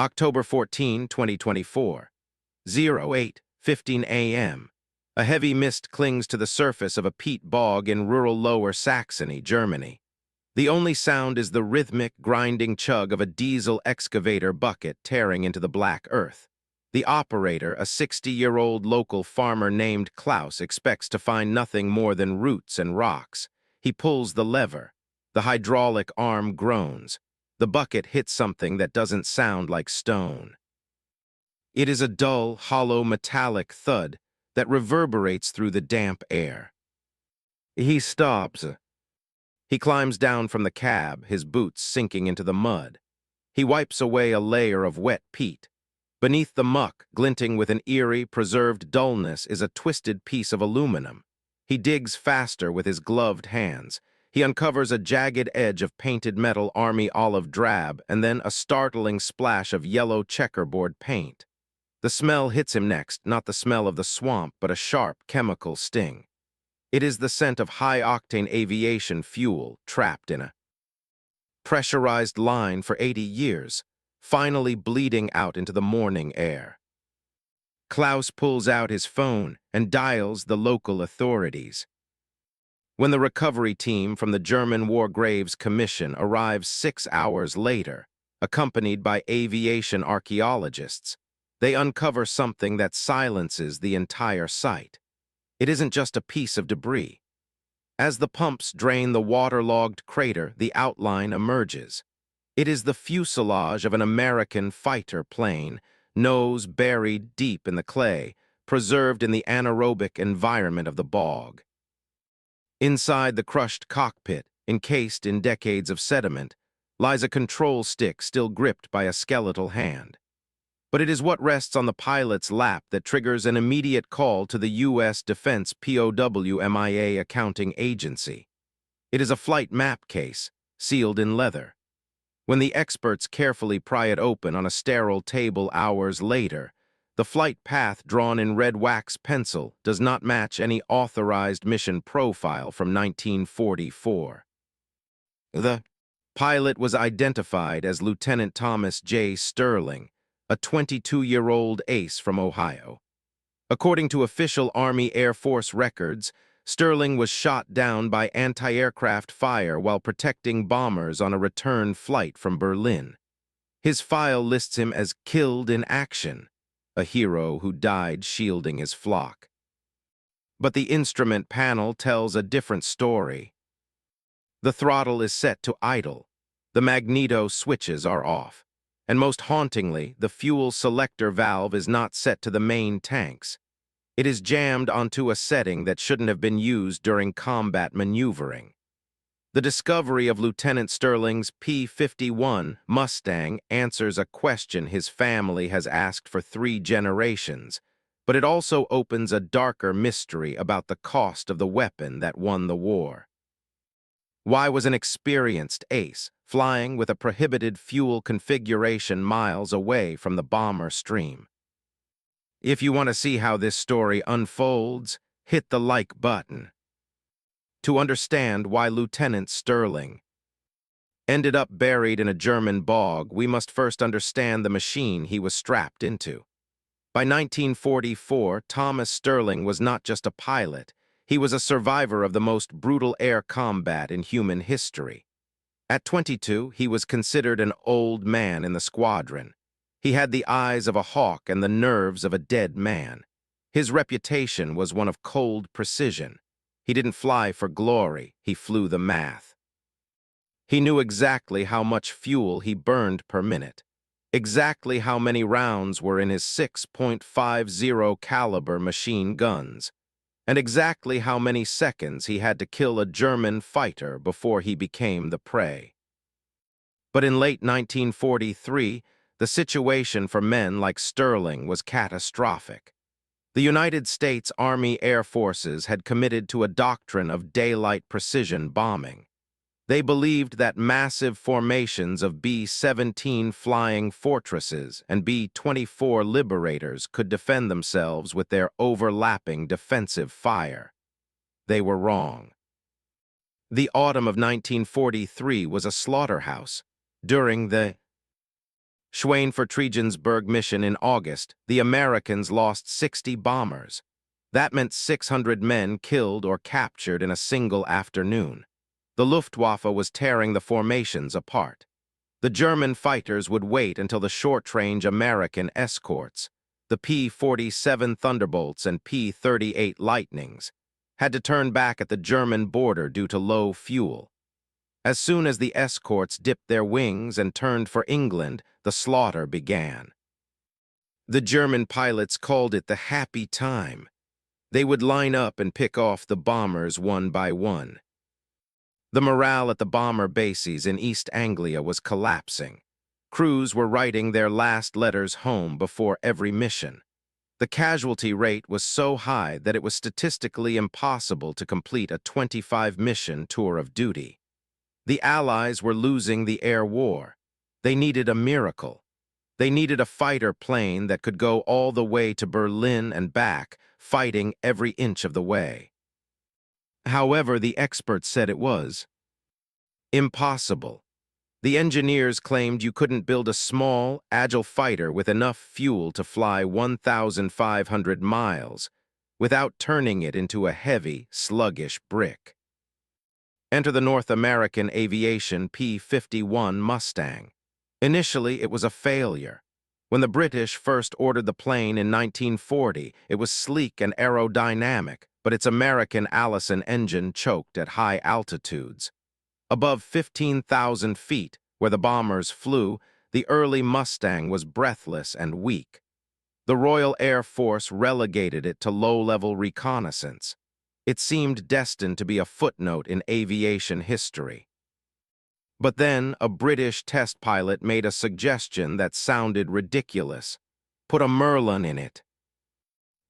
October 14, 2024. 08:15 a.m. A heavy mist clings to the surface of a peat bog in rural Lower Saxony, Germany. The only sound is the rhythmic, grinding chug of a diesel excavator bucket tearing into the black earth. The operator, a 60-year-old local farmer named Klaus, expects to find nothing more than roots and rocks. He pulls the lever. The hydraulic arm groans. The bucket hits something that doesn't sound like stone. It is a dull, hollow, metallic thud that reverberates through the damp air. He stops. He climbs down from the cab, his boots sinking into the mud. He wipes away a layer of wet peat. Beneath the muck, glinting with an eerie, preserved dullness, is a twisted piece of aluminum. He digs faster with his gloved hands. He uncovers a jagged edge of painted metal army olive drab and then a startling splash of yellow checkerboard paint. The smell hits him next, not the smell of the swamp, but a sharp chemical sting. It is the scent of high-octane aviation fuel trapped in a pressurized line for 80 years, finally bleeding out into the morning air. Klaus pulls out his phone and dials the local authorities. When the recovery team from the German War Graves Commission arrives 6 hours later, accompanied by aviation archaeologists, they uncover something that silences the entire site. It isn't just a piece of debris. As the pumps drain the waterlogged crater, the outline emerges. It is the fuselage of an American fighter plane, nose buried deep in the clay, preserved in the anaerobic environment of the bog. Inside the crushed cockpit, encased in decades of sediment, lies a control stick still gripped by a skeletal hand. But it is what rests on the pilot's lap that triggers an immediate call to the U.S. Defense POWMIA accounting agency. It is a flight map case, sealed in leather. When the experts carefully pry it open on a sterile table hours later, the flight path drawn in red wax pencil does not match any authorized mission profile from 1944. The pilot was identified as Lieutenant Thomas J. Sterling, a 22-year-old ace from Ohio. According to official Army Air Force records, Sterling was shot down by anti-aircraft fire while protecting bombers on a return flight from Berlin. His file lists him as killed in action, a hero who died shielding his flock. But the instrument panel tells a different story. The throttle is set to idle. The magneto switches are off. And most hauntingly, the fuel selector valve is not set to the main tanks. It is jammed onto a setting that shouldn't have been used during combat maneuvering. The discovery of Lieutenant Sterling's P-51 Mustang answers a question his family has asked for 3 generations, but it also opens a darker mystery about the cost of the weapon that won the war. Why was an experienced ace, flying with a prohibited fuel configuration miles away from the bomber stream? If you want to see how this story unfolds, hit the like button. To understand why Lieutenant Sterling ended up buried in a German bog, we must first understand the machine he was strapped into. By 1944, Thomas Sterling was not just a pilot. He was a survivor of the most brutal air combat in human history. At 22, he was considered an old man in the squadron. He had the eyes of a hawk and the nerves of a dead man. His reputation was one of cold precision. He didn't fly for glory, he flew the math. He knew exactly how much fuel he burned per minute, exactly how many rounds were in his 6.50 caliber machine guns, and exactly how many seconds he had to kill a German fighter before he became the prey. But in late 1943, the situation for men like Sterling was catastrophic. The United States Army Air Forces had committed to a doctrine of daylight precision bombing. They believed that massive formations of B-17 flying fortresses and B-24 liberators could defend themselves with their overlapping defensive fire. They were wrong. The autumn of 1943 was a slaughterhouse. During the Schweinfurt-Regensburg mission in August, the Americans lost 60 bombers. That meant 600 men killed or captured in a single afternoon. The Luftwaffe was tearing the formations apart. The German fighters would wait until the short-range American escorts, the P-47 Thunderbolts and P-38 Lightnings, had to turn back at the German border due to low fuel. As soon as the escorts dipped their wings and turned for England, the slaughter began. The German pilots called it the happy time. They would line up and pick off the bombers one by one. The morale at the bomber bases in East Anglia was collapsing. Crews were writing their last letters home before every mission. The casualty rate was so high that it was statistically impossible to complete a 25-mission tour of duty. The Allies were losing the air war. They needed a miracle. They needed a fighter plane that could go all the way to Berlin and back, fighting every inch of the way. However, the experts said it was impossible. The engineers claimed you couldn't build a small, agile fighter with enough fuel to fly 1,500 miles without turning it into a heavy, sluggish brick. Enter the North American aviation P-51 Mustang. Initially, it was a failure. When the British first ordered the plane in 1940, it was sleek and aerodynamic, but its American Allison engine choked at high altitudes. Above 15,000 feet, where the bombers flew, the early Mustang was breathless and weak. The Royal Air Force relegated it to low-level reconnaissance. It seemed destined to be a footnote in aviation history. But then, a British test pilot made a suggestion that sounded ridiculous. Put a Merlin in it.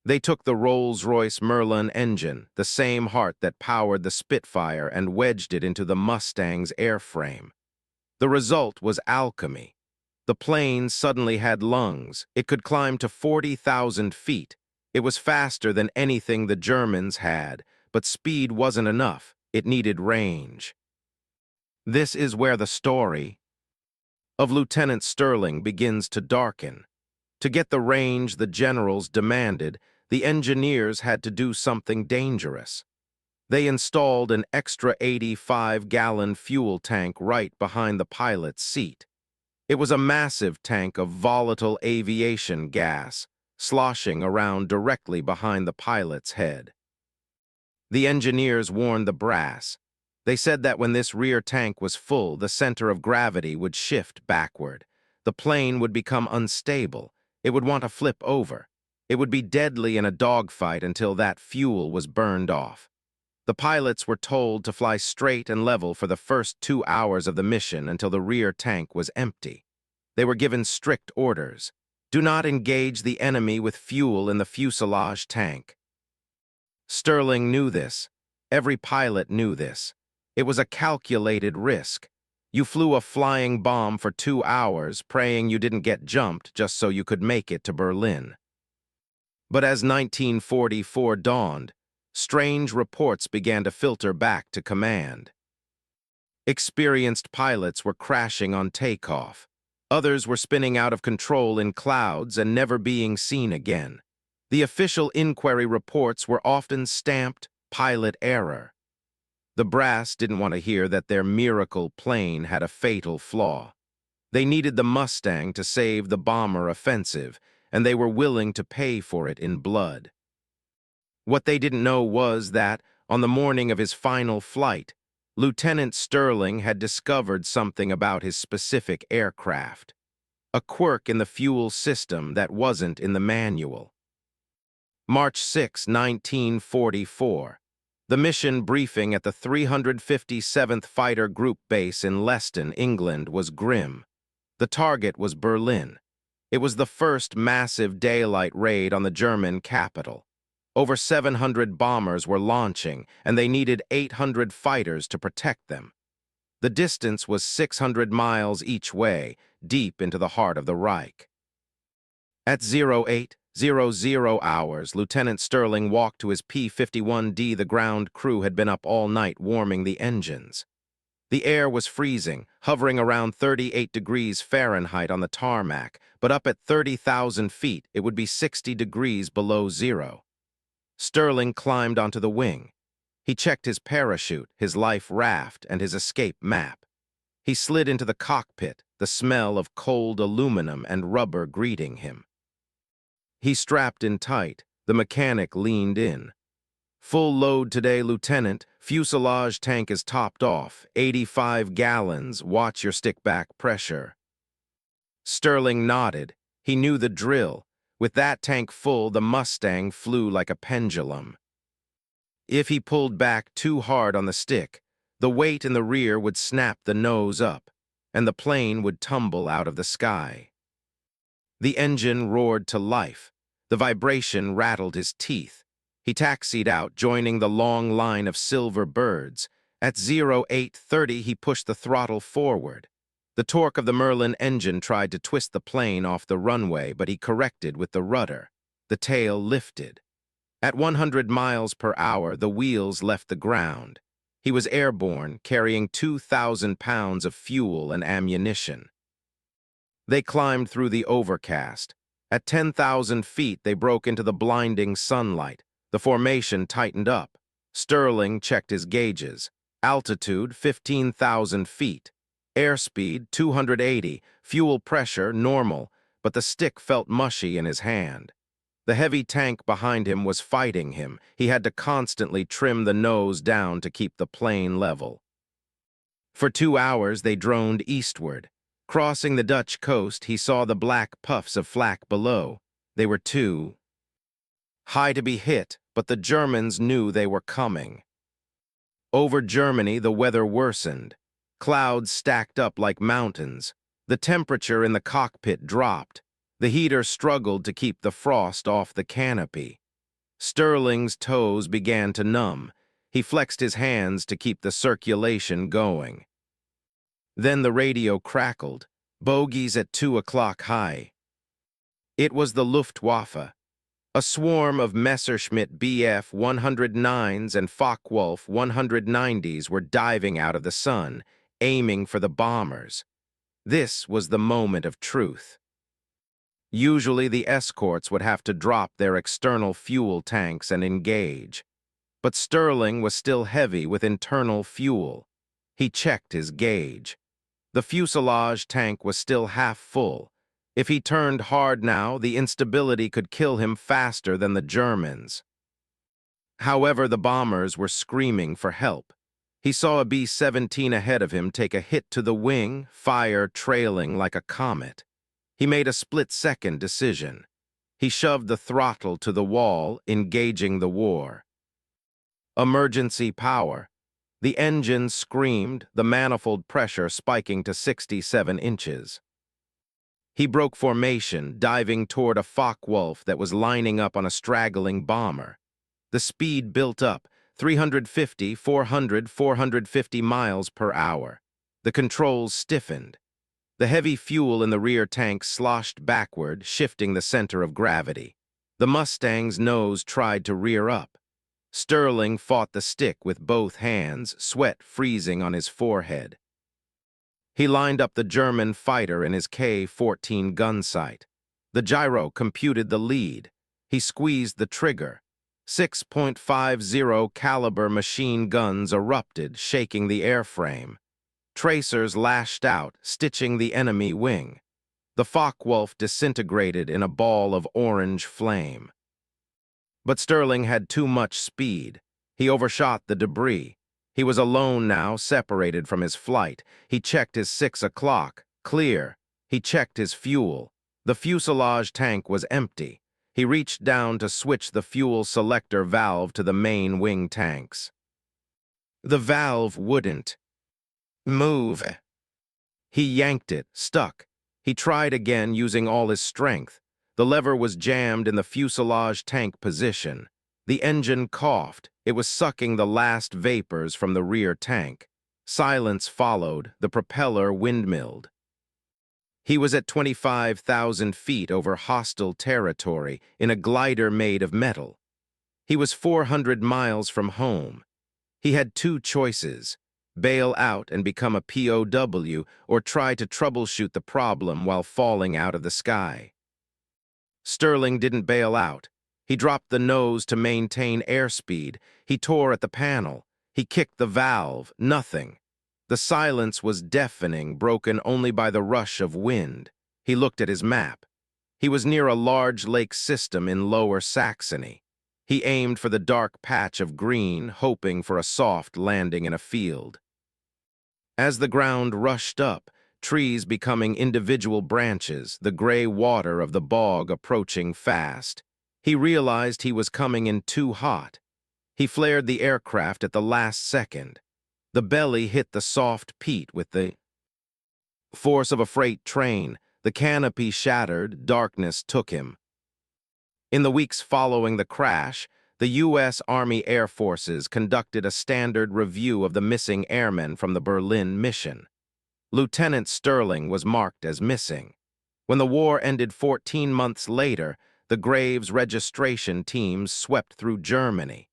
They took the Rolls-Royce Merlin engine, the same heart that powered the Spitfire, and wedged it into the Mustang's airframe. The result was alchemy. The plane suddenly had lungs. It could climb to 40,000 feet. It was faster than anything the Germans had, but speed wasn't enough. It needed range. This is where the story of Lieutenant Sterling begins to darken. To get the range the generals demanded, the engineers had to do something dangerous. They installed an extra 85-gallon fuel tank right behind the pilot's seat. It was a massive tank of volatile aviation gas, sloshing around directly behind the pilot's head. The engineers warned the brass. They said that when this rear tank was full, the center of gravity would shift backward. The plane would become unstable. It would want to flip over. It would be deadly in a dogfight until that fuel was burned off. The pilots were told to fly straight and level for the first 2 hours of the mission until the rear tank was empty. They were given strict orders. Do not engage the enemy with fuel in the fuselage tank. Sterling knew this. Every pilot knew this. It was a calculated risk. You flew a flying bomb for 2 hours, praying you didn't get jumped just so you could make it to Berlin. But as 1944 dawned, strange reports began to filter back to command. Experienced pilots were crashing on takeoff. Others were spinning out of control in clouds and never being seen again. The official inquiry reports were often stamped pilot error. The brass didn't want to hear that their miracle plane had a fatal flaw. They needed the Mustang to save the bomber offensive, and they were willing to pay for it in blood. What they didn't know was that, on the morning of his final flight, Lieutenant Sterling had discovered something about his specific aircraft, a quirk in the fuel system that wasn't in the manual. March 6, 1944. The mission briefing at the 357th Fighter Group base in Leiston, England, was grim. The target was Berlin. It was the first massive daylight raid on the German capital. Over 700 bombers were launching, and they needed 800 fighters to protect them. The distance was 600 miles each way, deep into the heart of the Reich. At 08:00 hours, Lieutenant Sterling walked to his P-51D. The ground crew had been up all night warming the engines. The air was freezing, hovering around 38 degrees Fahrenheit on the tarmac, but up at 30,000 feet, it would be 60 degrees below zero. Sterling climbed onto the wing. He checked his parachute, his life raft, and his escape map. He slid into the cockpit, the smell of cold aluminum and rubber greeting him. He strapped in tight. The mechanic leaned in. "Full load today, Lieutenant. Fuselage tank is topped off. 85 gallons. Watch your stickback pressure." Sterling nodded. He knew the drill. With that tank full, the Mustang flew like a pendulum. If he pulled back too hard on the stick, the weight in the rear would snap the nose up, and the plane would tumble out of the sky. The engine roared to life. The vibration rattled his teeth. He taxied out, joining the long line of silver birds. At 0830, he pushed the throttle forward. The torque of the Merlin engine tried to twist the plane off the runway, but he corrected with the rudder. The tail lifted. At 100 miles per hour, the wheels left the ground. He was airborne, carrying 2,000 pounds of fuel and ammunition. They climbed through the overcast. At 10,000 feet, they broke into the blinding sunlight. The formation tightened up. Sterling checked his gauges. Altitude, 15,000 feet. Airspeed, 280. Fuel pressure, normal, but the stick felt mushy in his hand. The heavy tank behind him was fighting him. He had to constantly trim the nose down to keep the plane level. For 2 hours, they droned eastward. Crossing the Dutch coast, he saw the black puffs of flak below. They were too high to be hit, but the Germans knew they were coming. Over Germany, the weather worsened. Clouds stacked up like mountains. The temperature in the cockpit dropped. The heater struggled to keep the frost off the canopy. Sterling's toes began to numb. He flexed his hands to keep the circulation going. Then the radio crackled. Bogies at 2 o'clock high. It was the Luftwaffe. A swarm of Messerschmitt Bf 109s and Focke-Wulf 190s were diving out of the sun, aiming for the bombers. This was the moment of truth. Usually the escorts would have to drop their external fuel tanks and engage. But Sterling was still heavy with internal fuel. He checked his gauge. The fuselage tank was still half full. If he turned hard now, the instability could kill him faster than the Germans. However, the bombers were screaming for help. He saw a B-17 ahead of him take a hit to the wing, fire trailing like a comet. He made a split-second decision. He shoved the throttle to the wall, engaging the war. Emergency power. The engine screamed, the manifold pressure spiking to 67 inches. He broke formation, diving toward a Focke-Wulf that was lining up on a straggling bomber. The speed built up, 350, 400, 450 miles per hour. The controls stiffened. The heavy fuel in the rear tank sloshed backward, shifting the center of gravity. The Mustang's nose tried to rear up. Sterling fought the stick with both hands, sweat freezing on his forehead. He lined up the German fighter in his K-14 gun sight. The gyro computed the lead. He squeezed the trigger. 6.50 caliber machine guns erupted, shaking the airframe. Tracers lashed out, stitching the enemy wing. The Focke-Wulf disintegrated in a ball of orange flame. But Sterling had too much speed. He overshot the debris. He was alone now, separated from his flight. He checked his 6 o'clock. Clear. He checked his fuel. The fuselage tank was empty. He reached down to switch the fuel selector valve to the main wing tanks. The valve wouldn't move. He yanked it, stuck. He tried again using all his strength. The lever was jammed in the fuselage tank position. The engine coughed. It was sucking the last vapors from the rear tank. Silence followed. The propeller windmilled. He was at 25,000 feet over hostile territory in a glider made of metal. He was 400 miles from home. He had two choices: bail out and become a POW, or try to troubleshoot the problem while falling out of the sky. Sterling didn't bail out. He dropped the nose to maintain airspeed. He tore at the panel. He kicked the valve. Nothing. The silence was deafening, broken only by the rush of wind. He looked at his map. He was near a large lake system in Lower Saxony. He aimed for the dark patch of green, hoping for a soft landing in a field. As the ground rushed up, trees becoming individual branches, the gray water of the bog approaching fast, he realized he was coming in too hot. He flared the aircraft at the last second. The belly hit the soft peat with the force of a freight train. The canopy shattered, darkness took him. In the weeks following the crash, the U.S. Army Air Forces conducted a standard review of the missing airmen from the Berlin mission. Lieutenant Sterling was marked as missing. When the war ended 14 months later, the graves registration teams swept through Germany.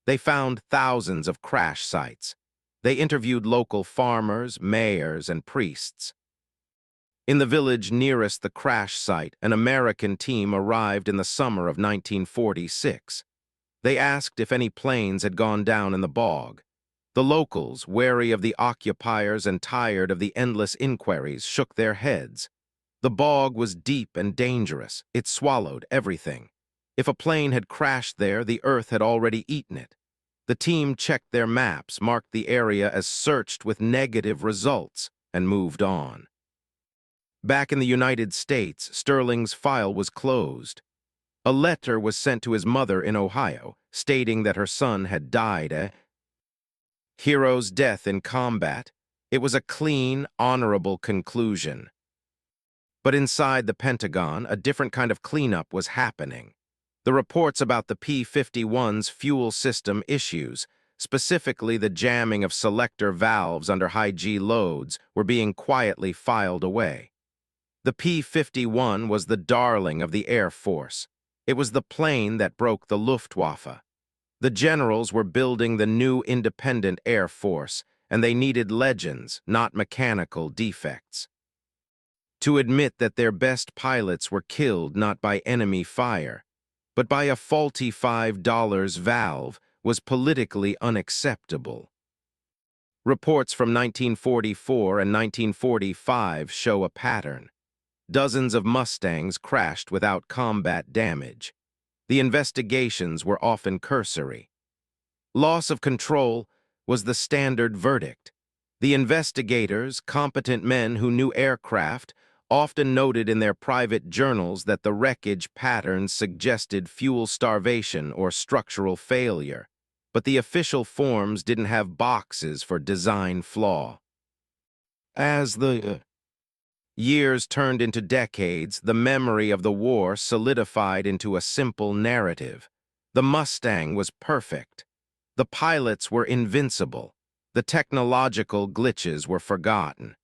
They found thousands of crash sites. They interviewed local farmers, mayors, and priests. In the village nearest the crash site, an American team arrived in the summer of 1946. They asked if any planes had gone down in the bog. The locals, wary of the occupiers and tired of the endless inquiries, shook their heads. The bog was deep and dangerous. It swallowed everything. If a plane had crashed there, the earth had already eaten it. The team checked their maps, marked the area as searched with negative results, and moved on. Back in the United States, Sterling's file was closed. A letter was sent to his mother in Ohio, stating that her son had died a hero's death in combat. It was a clean, honorable conclusion. But inside the Pentagon, a different kind of cleanup was happening. The reports about the P-51's fuel system issues, specifically the jamming of selector valves under high-G loads, were being quietly filed away. The P-51 was the darling of the Air Force. It was the plane that broke the Luftwaffe. The generals were building the new independent Air Force, and they needed legends, not mechanical defects. To admit that their best pilots were killed not by enemy fire, but by a faulty $5 valve was politically unacceptable. Reports from 1944 and 1945 show a pattern. Dozens of Mustangs crashed without combat damage. The investigations were often cursory. Loss of control was the standard verdict. The investigators, competent men who knew aircraft, often noted in their private journals that the wreckage patterns suggested fuel starvation or structural failure, but the official forms didn't have boxes for design flaw. As the years turned into decades, the memory of the war solidified into a simple narrative. The Mustang was perfect. The pilots were invincible. The technological glitches were forgotten.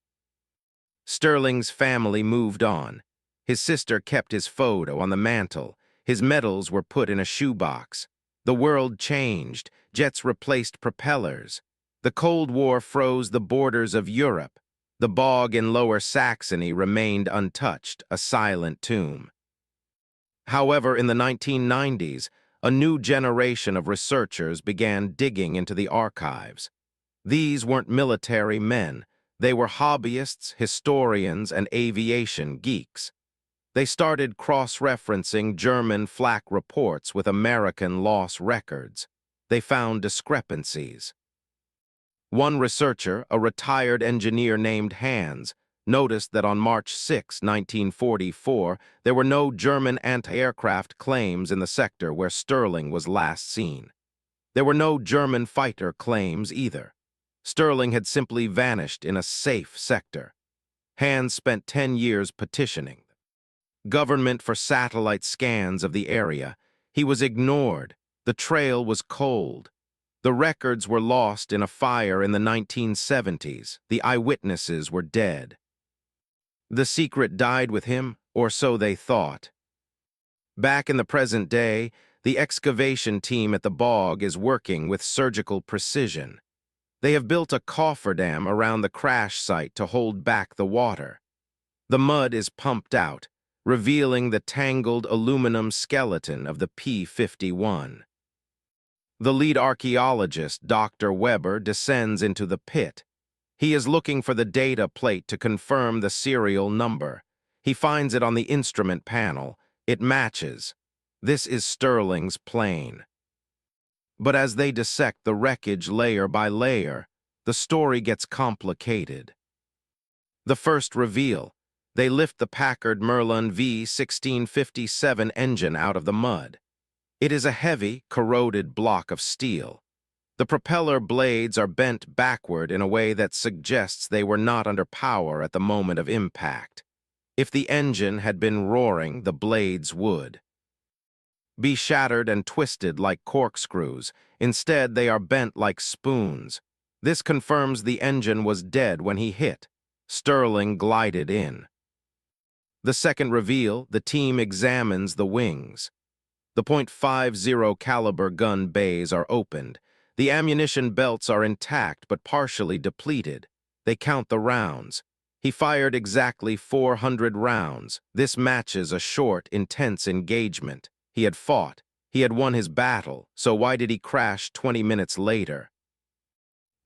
Sterling's family moved on. His sister kept his photo on the mantle. His medals were put in a shoebox. The world changed. Jets replaced propellers. The Cold War froze the borders of Europe. The bog in Lower Saxony remained untouched, a silent tomb. However, in the 1990s, a new generation of researchers began digging into the archives. These weren't military men. They were hobbyists, historians, and aviation geeks. They started cross-referencing German flak reports with American loss records. They found discrepancies. One researcher, a retired engineer named Hans, noticed that on March 6, 1944, there were no German anti-aircraft claims in the sector where Sterling was last seen. There were no German fighter claims either. Sterling had simply vanished in a safe sector. Hans spent 10 years petitioning government for satellite scans of the area. He was ignored. The trail was cold. The records were lost in a fire in the 1970s. The eyewitnesses were dead. The secret died with him, or so they thought. Back in the present day, the excavation team at the bog is working with surgical precision. They have built a cofferdam around the crash site to hold back the water. The mud is pumped out, revealing the tangled aluminum skeleton of the P-51. The lead archaeologist, Dr. Weber, descends into the pit. He is looking for the data plate to confirm the serial number. He finds it on the instrument panel. It matches. This is Sterling's plane. But as they dissect the wreckage layer by layer, the story gets complicated. The first reveal: they lift the Packard Merlin V1657 engine out of the mud. It is a heavy, corroded block of steel. The propeller blades are bent backward in a way that suggests they were not under power at the moment of impact. If the engine had been roaring, the blades would be shattered and twisted like corkscrews. Instead, they are bent like spoons. This confirms the engine was dead when he hit. Sterling glided in. The second reveal: the team examines the wings. The .50 caliber gun bays are opened. The ammunition belts are intact but partially depleted. They count the rounds. He fired exactly 400 rounds. This matches a short, intense engagement. He had fought. He had won his battle, so why did he crash 20 minutes later?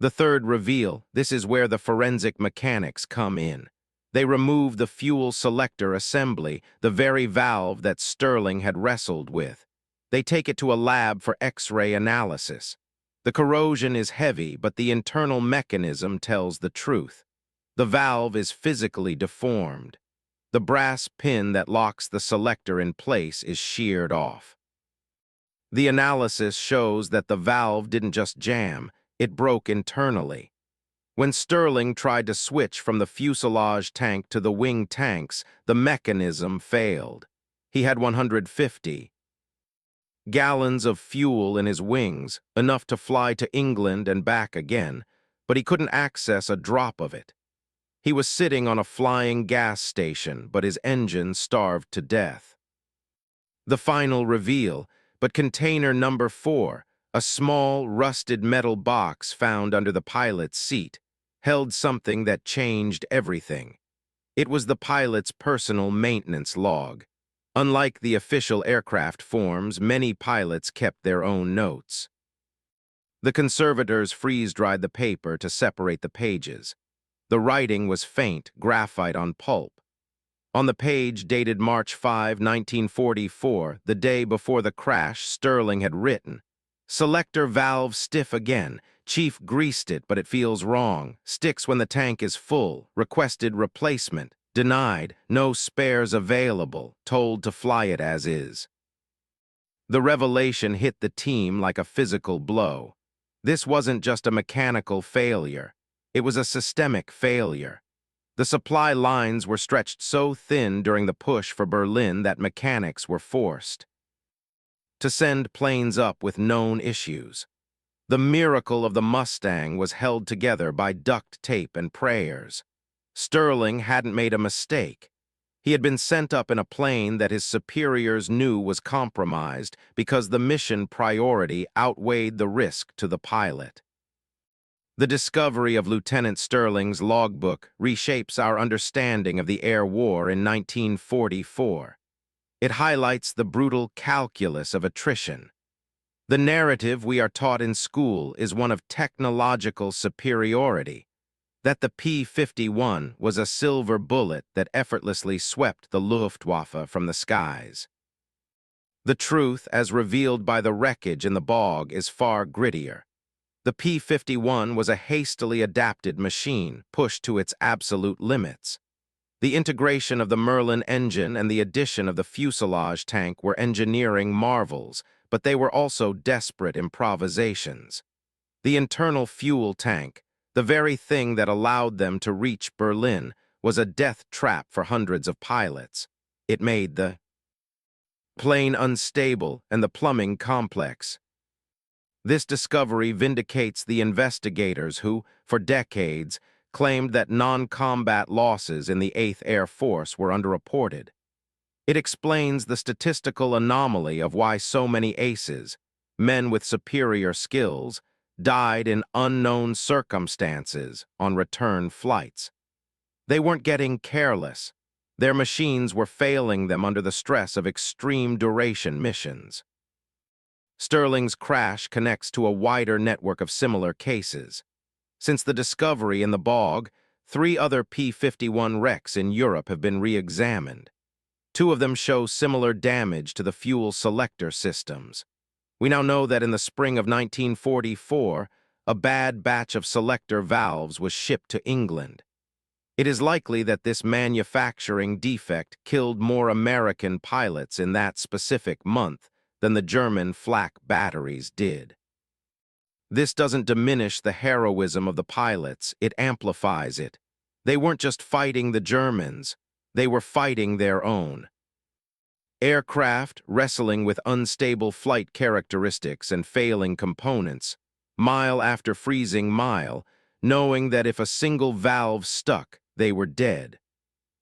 The third reveal: this is where the forensic mechanics come in. They remove the fuel selector assembly, the very valve that Sterling had wrestled with. They take it to a lab for X-ray analysis. The corrosion is heavy, but the internal mechanism tells the truth. The valve is physically deformed. The brass pin that locks the selector in place is sheared off. The analysis shows that the valve didn't just jam, it broke internally. When Sterling tried to switch from the fuselage tank to the wing tanks, the mechanism failed. He had 150 gallons of fuel in his wings, enough to fly to England and back again, but he couldn't access a drop of it. He was sitting on a flying gas station, but his engine starved to death. The final reveal: but container number 4, a small, rusted metal box found under the pilot's seat, held something that changed everything. It was the pilot's personal maintenance log. Unlike the official aircraft forms, many pilots kept their own notes. The conservators freeze-dried the paper to separate the pages. The writing was faint, graphite on pulp. On the page dated March 5, 1944, the day before the crash, Sterling had written, "Selector valve stiff again. Chief greased it, but it feels wrong. Sticks when the tank is full. Requested replacement. Denied. No spares available. Told to fly it as is." The revelation hit the team like a physical blow. This wasn't just a mechanical failure. It was a systemic failure. The supply lines were stretched so thin during the push for Berlin that mechanics were forced to send planes up with known issues. The miracle of the Mustang was held together by duct tape and prayers. Sterling hadn't made a mistake. He had been sent up in a plane that his superiors knew was compromised because the mission priority outweighed the risk to the pilot. The discovery of Lieutenant Sterling's logbook reshapes our understanding of the air war in 1944. It highlights the brutal calculus of attrition. The narrative we are taught in school is one of technological superiority, that the P-51 was a silver bullet that effortlessly swept the Luftwaffe from the skies. The truth, as revealed by the wreckage in the bog, is far grittier. The P-51 was a hastily adapted machine, pushed to its absolute limits. The integration of the Merlin engine and the addition of the fuselage tank were engineering marvels, but they were also desperate improvisations. The internal fuel tank, the very thing that allowed them to reach Berlin, was a death trap for hundreds of pilots. It made the plane unstable and the plumbing complex. This discovery vindicates the investigators who, for decades, claimed that non-combat losses in the 8th Air Force were underreported. It explains the statistical anomaly of why so many aces, men with superior skills, died in unknown circumstances on return flights. They weren't getting careless. Their machines were failing them under the stress of extreme duration missions. Sterling's crash connects to a wider network of similar cases. Since the discovery in the bog, 3 other P-51 wrecks in Europe have been re-examined. 2 of them show similar damage to the fuel selector systems. We now know that in the spring of 1944, a bad batch of selector valves was shipped to England. It is likely that this manufacturing defect killed more American pilots in that specific month than the German flak batteries did. This doesn't diminish the heroism of the pilots, it amplifies it. They weren't just fighting the Germans, they were fighting their own. Aircraft wrestling with unstable flight characteristics and failing components, mile after freezing mile, knowing that if a single valve stuck, they were dead.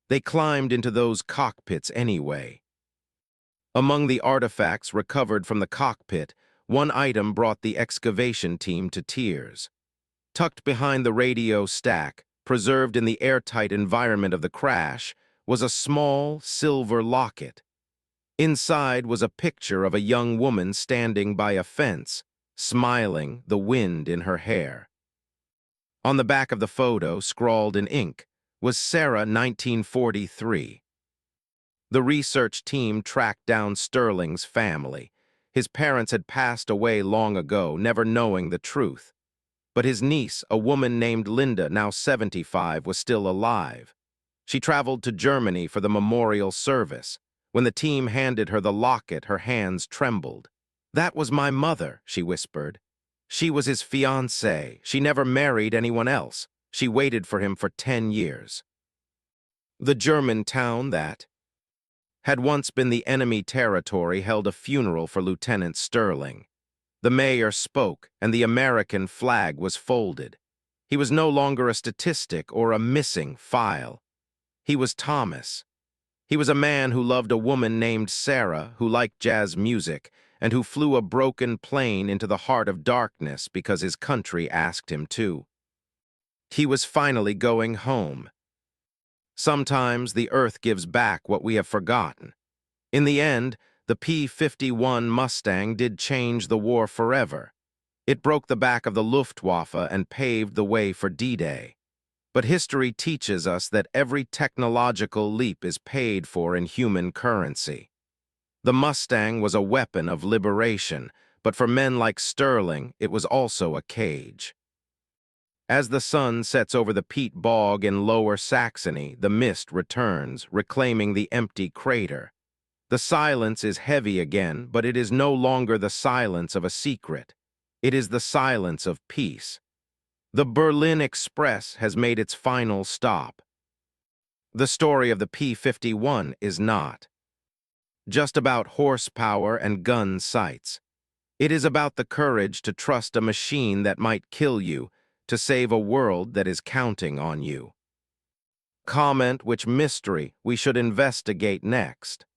They climbed into those cockpits anyway. Among the artifacts recovered from the cockpit, one item brought the excavation team to tears. Tucked behind the radio stack, preserved in the airtight environment of the crash, was a small silver locket. Inside was a picture of a young woman standing by a fence, smiling, the wind in her hair. On the back of the photo, scrawled in ink, was Sarah 1943. The research team tracked down Sterling's family. His parents had passed away long ago, never knowing the truth. But his niece, a woman named Linda, now 75, was still alive. She traveled to Germany for the memorial service. When the team handed her the locket, her hands trembled. "That was my mother," she whispered. "She was his fiancée. She never married anyone else. She waited for him for 10 years. The German town that had once been the enemy territory held a funeral for Lieutenant Sterling. The mayor spoke, and the American flag was folded. He was no longer a statistic or a missing file. He was Thomas. He was a man who loved a woman named Sarah, who liked jazz music, and who flew a broken plane into the heart of darkness because his country asked him to. He was finally going home. Sometimes the earth gives back what we have forgotten. In the end, the P-51 Mustang did change the war forever. It broke the back of the Luftwaffe and paved the way for D-Day. But history teaches us that every technological leap is paid for in human currency. The Mustang was a weapon of liberation, but for men like Sterling, it was also a cage. As the sun sets over the peat bog in Lower Saxony, the mist returns, reclaiming the empty crater. The silence is heavy again, but it is no longer the silence of a secret. It is the silence of peace. The Berlin Express has made its final stop. The story of the P-51 is not just about horsepower and gun sights. It is about the courage to trust a machine that might kill you, to save a world that is counting on you. Comment which mystery we should investigate next.